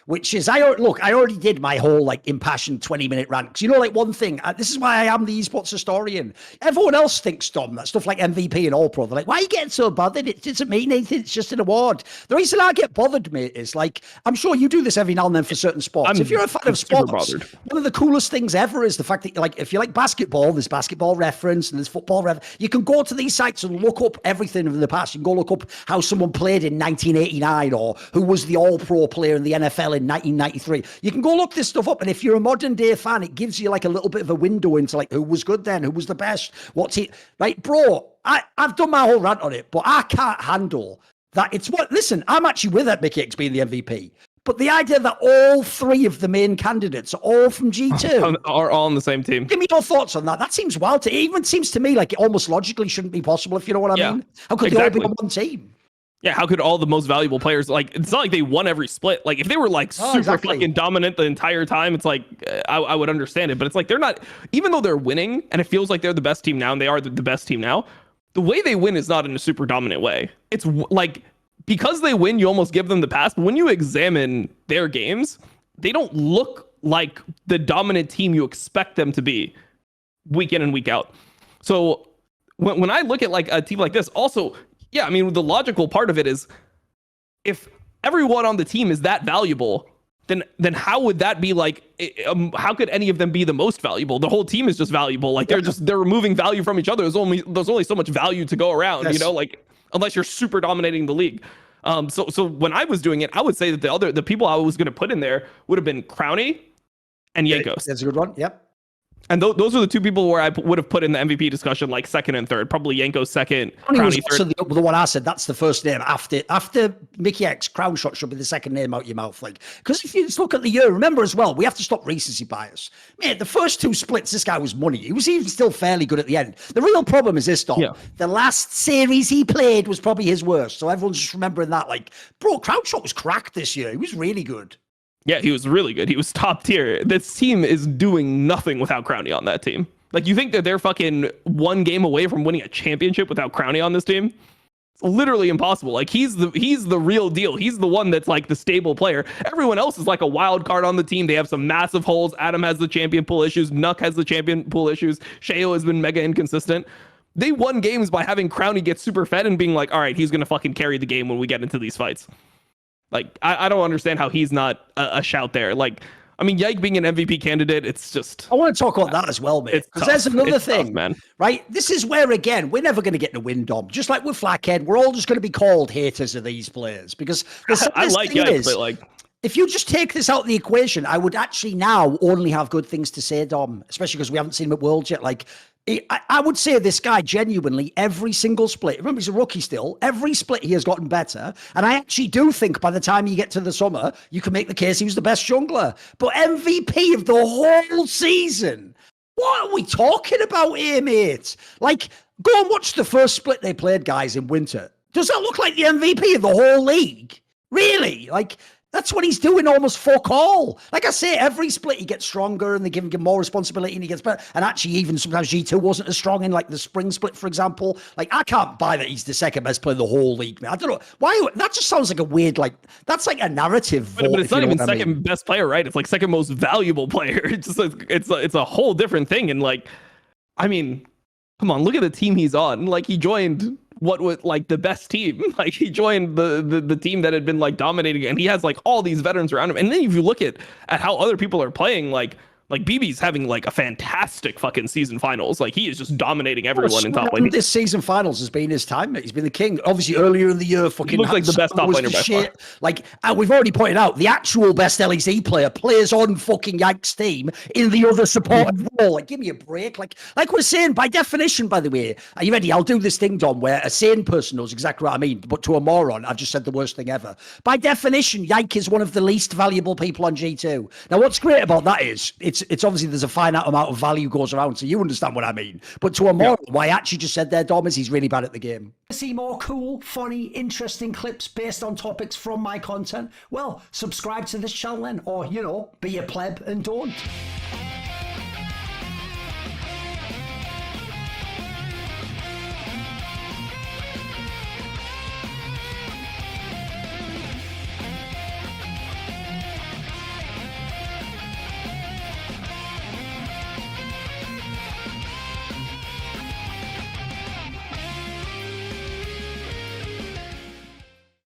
which is, I already did my whole like impassioned 20-minute rant. 'Cause you know, like one thing, this is why I am the esports historian. Everyone else thinks, Dom, that stuff like MVP and All Pro, they're like, why are you getting so bothered? It doesn't mean anything. It's just an award. The reason I get bothered, mate, is like, I'm sure you do this every now and then for certain sports. If you're a fan of sports, one of the coolest things ever is the fact that, like, if you like basketball, there's Basketball Reference and there's Football Reference. You can go to these sites and look up everything in the past. You can go look up how someone played in 1989 or who was the All-Pro player in the NFL in 1993. You can go look this stuff up, and if you're a modern day fan, it gives you like a little bit of a window into like who was good then, who was the best, what's it, right, bro? I've done my whole rant on it, but I can't handle that. It's what, listen, I'm actually with that Mickey X being the MVP, but the idea that all three of the main candidates are all from G2 are all on the same team. Give me your thoughts on that. That seems wild. It even seems to me like it almost logically shouldn't be possible, if you know what I mean. How could they all be on one team? Yeah, how could all the most valuable players, like, it's not like they won every split. Like, if they were like super fucking dominant the entire time, it's like, I would understand it. But it's like, they're not, even though they're winning and it feels like they're the best team now and they are the best team now, the way they win is not in a super dominant way. It's like, because they win, you almost give them the pass. But when you examine their games, they don't look like the dominant team you expect them to be week in and week out. So when I look at like a team like this, also, yeah, I mean, the logical part of it is if everyone on the team is that valuable, then how would that be like, how could any of them be the most valuable? The whole team is just valuable. Like they're removing value from each other. There's only so much value to go around, you know, like unless you're super dominating the league. So when I was doing it, I would say that the people I was going to put in there would have been Crowny and Yankos. That's a good one. Yep. And those are the two people where I would have put in the MVP discussion, like second and third. Probably Yanko second, Crowny third. The one I said, that's the first name after Mickey X. Crown Shot should be the second name out your mouth, like, because if you just look at the year, remember as well, we have to stop recency bias. Mate, the first two splits, this guy was money. He was even still fairly good at the end. The real problem is this, Dom. Yeah. The last series he played was probably his worst. So everyone's just remembering that. Like, bro, Crown Shot was cracked this year. He was really good. Yeah, he was really good. He was top tier. This team is doing nothing without Crowny on that team. Like, you think that they're fucking one game away from winning a championship without Crowny on this team? It's literally impossible. Like, he's the real deal. He's the one that's like the stable player. Everyone else is like a wild card on the team. They have some massive holes. Adam has the champion pool issues. Nuck has the champion pool issues. Sheo has been mega inconsistent. They won games by having Crowny get super fed and being like, all right, he's going to fucking carry the game when we get into these fights. Like, I don't understand how he's not a shout there. Like, I mean, Yike being an MVP candidate, it's just... I want to talk about that as well, mate. Because there's another thing, tough, man. Right? This is where, again, we're never going to get the win, Dom. Just like with Flackhead, we're all just going to be called haters of these players. Because I like Yike, but like... If you just take this out of the equation, I would actually now only have good things to say, Dom. Especially because we haven't seen him at Worlds yet. Like, I would say this guy genuinely, every single split, remember he's a rookie still, every split he has gotten better. And I actually do think by the time you get to the summer, you can make the case he was the best jungler. But MVP of the whole season, what are we talking about here, mate? Like, go and watch the first split they played, guys, in winter. Does that look like the MVP of the whole league? Really? Like... That's what he's doing almost fuck all. Like I say, every split he gets stronger and they give him more responsibility and he gets better. And actually, even sometimes G2 wasn't as strong in like the spring split, for example. Like, I can't buy that he's the second best player in the whole league, man. I don't know. Why? That just sounds like a weird, like, that's like a narrative. But it's not even second best player, right? It's like second most valuable player. It's just like, it's a whole different thing. And like, I mean, come on, look at the team he's on. Like, he joined... what was like the best team. Like, he joined the team that had been like dominating, and he has like all these veterans around him. And then if you look at how other people are playing, like BB's having like a fantastic fucking season finals. Like, he is just dominating everyone in top lane. This season finals has been his time, mate. He's been the king. Obviously, earlier in the year, fucking... He looks like the best top laner by far. Like, we've already pointed out, the actual best LEC player plays on fucking Yike's team in the other supportive role. Like, give me a break. Like we're saying, by definition, by the way, are you ready? I'll do this thing, Dom, where a sane person knows exactly what I mean, but to a moron, I've just said the worst thing ever. By definition, Yike is one of the least valuable people on G2. Now, what's great about that is, it's obviously there's a finite amount of value goes around, so you understand what I mean. But to a moron, why I actually just said there, Dom, is he's really bad at the game. To see more cool, funny, interesting clips based on topics from my content, well, subscribe to this channel then, or, you know, be a pleb and don't.